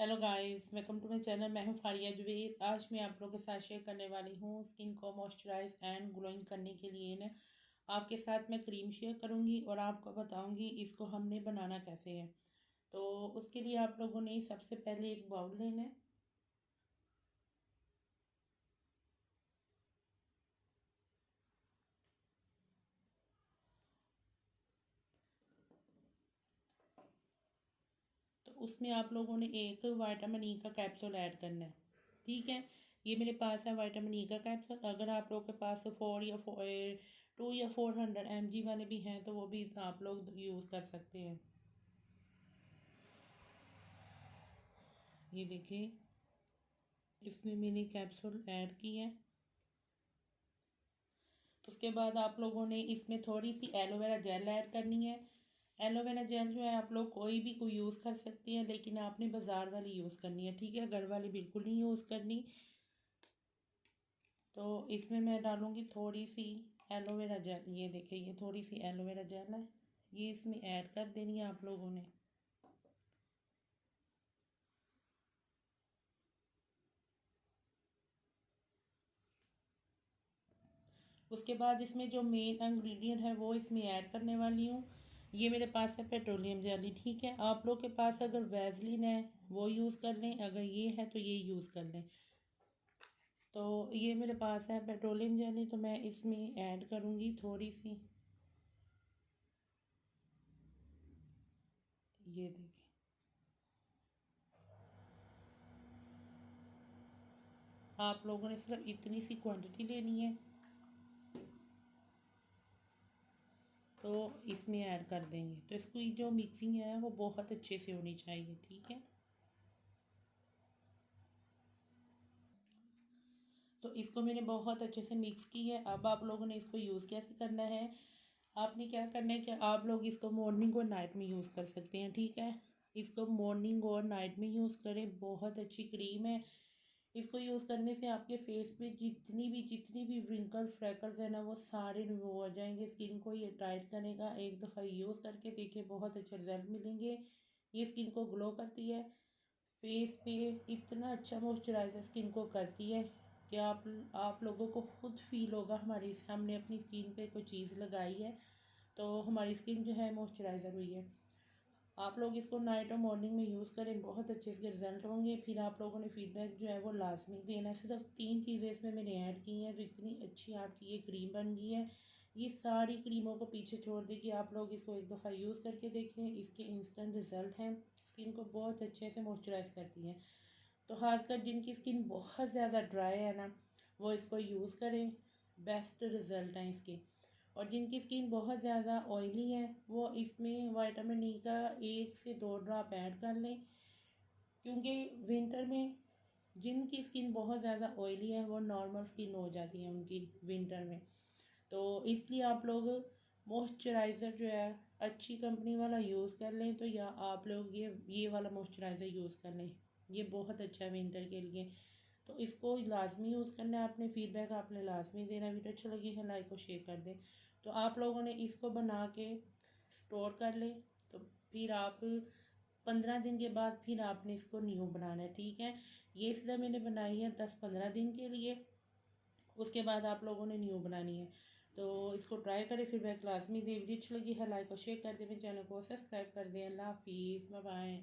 Hello guys, welcome to my channel. मैं हूं फारिया जुवेद। आज मैं आप लोगों के साथ शेयर करने वाली हूं स्किन को मॉइस्चराइज एंड ग्लोइंग करने के लिए ना आपके साथ मैं क्रीम शेयर करूंगी और आपको बताऊंगी इसको हमने बनाना कैसे है। तो उसके लिए आप लोगों ने सबसे पहले एक बाउल लेना है। तो उसमें आप लोगों ने एक विटामिन ई का कैप्सूल ऐड करना है। ठीक है, ये मेरे पास है विटामिन ई का कैप्सूल। अगर आप लोगों के पास 2 या 400 mg वाले भी हैं तो वो भी आप लोग यूज़ कर सकते हैं। ये देखिए, इसमें मैंने कैप्सूल ऐड की है। उसके बाद आप लोगों ने इसमें थोड़ी सी एलोवेरा जेल ऐड करनी है। एलोवेरा जेल जो है आप लोग कोई यूज़ कर सकते हैं, लेकिन आपने बाज़ार वाली यूज़ करनी है। ठीक है, घर वाली बिल्कुल नहीं यूज़ करनी। तो इसमें मैं डालूँगी थोड़ी सी एलोवेरा जेल। ये देखिए, ये थोड़ी सी एलोवेरा जेल है, ये इसमें ऐड कर देनी है आप लोगों ने। उसके बाद इसमें जो मेन इंग्रेडिएंट है वो इसमें ऐड करने वाली हूँ। ये मेरे पास है पेट्रोलियम जेली। ठीक है, आप लोग के पास अगर वैसलीन है वो यूज़ कर लें, अगर ये है तो ये यूज़ कर लें। तो ये मेरे पास है पेट्रोलियम जेली, तो मैं इसमें ऐड करूँगी थोड़ी सी। ये देखिए, आप लोगों ने सिर्फ इतनी सी क्वांटिटी लेनी है, तो इसमें ऐड कर देंगे। तो इसकी जो मिक्सिंग है वो बहुत अच्छे से होनी चाहिए। ठीक है, तो इसको मैंने बहुत अच्छे से मिक्स की है। अब आप लोगों ने इसको यूज़ कैसे करना है, आपने क्या करना है कि आप लोग इसको मॉर्निंग और नाइट में यूज़ कर सकते हैं। ठीक है, इसको मॉर्निंग और नाइट में यूज़ करें, बहुत अच्छी क्रीम है। इसको यूज़ करने से आपके फेस पे जितनी भी विंकल फ्रैकल्स है ना वो सारे रिमूव हो जाएंगे। स्किन को ये टाइट करेगा। एक दफ़ा यूज़ करके देखिए, बहुत अच्छे रिजल्ट मिलेंगे। ये स्किन को ग्लो करती है, फेस पे इतना अच्छा मॉइस्चराइज़र स्किन को करती है कि आप लोगों को खुद फील होगा हमारी हमने अपनी स्किन पे कोई चीज़ लगाई है तो हमारी स्किन जो है मॉइस्चराइज़र हुई है। आप लोग इसको नाइट और मॉर्निंग में यूज़ करें, बहुत अच्छे इसके रिजल्ट होंगे। फिर आप लोगों ने फीडबैक जो है वो लाजमी देना है। सिर्फ 3 चीज़ें इसमें मैंने ऐड की हैं तो इतनी अच्छी आपकी ये क्रीम बन गई है। ये सारी क्रीमों को पीछे छोड़ देगी। आप लोग इसको एक दफ़ा यूज़ करके देखें, इसके इंस्टेंट रिजल्ट हैं। स्किन को बहुत अच्छे से मॉइस्चराइज करती हैं। तो खासकर जिनकी स्किन बहुत ज़्यादा ड्राई है ना, वो इसको यूज़ करें, बेस्ट रिज़ल्ट हैं इसके। और जिनकी स्किन बहुत ज़्यादा ऑयली है वो इसमें विटामिन ई का 1 से 2 ड्रॉप ऐड कर लें, क्योंकि विंटर में जिनकी स्किन बहुत ज़्यादा ऑयली है वो नॉर्मल स्किन हो जाती है उनकी विंटर में। तो इसलिए आप लोग मॉइस्चराइज़र जो है अच्छी कंपनी वाला यूज़ कर लें, तो या आप लोग ये वाला मॉइस्चराइज़र यूज़ कर लें। ये बहुत अच्छा है विंटर के लिए। तो इसको लाजमी यूज़ करना है। आपने फीडबैक आपने लाजमी देना। वीडियो अच्छी लगी है लाइक और शेयर कर दें। तो आप लोगों ने इसको बना के स्टोर कर लें। तो फिर आप 15 दिन के बाद फिर आपने इसको न्यू बनाना है। ठीक है, ये इसलिए मैंने बनाई है 10-15 दिन के लिए। उसके बाद आप लोगों ने न्यू बनानी है। तो इसको ट्राई करें, फीडबैक लाजमी दें। वीडियो अच्छी लगी है लाइक और शेयर कर दें। मेरे चैनल को सब्सक्राइब कर दें। अल्लाह हाफिज़, बाय बाय।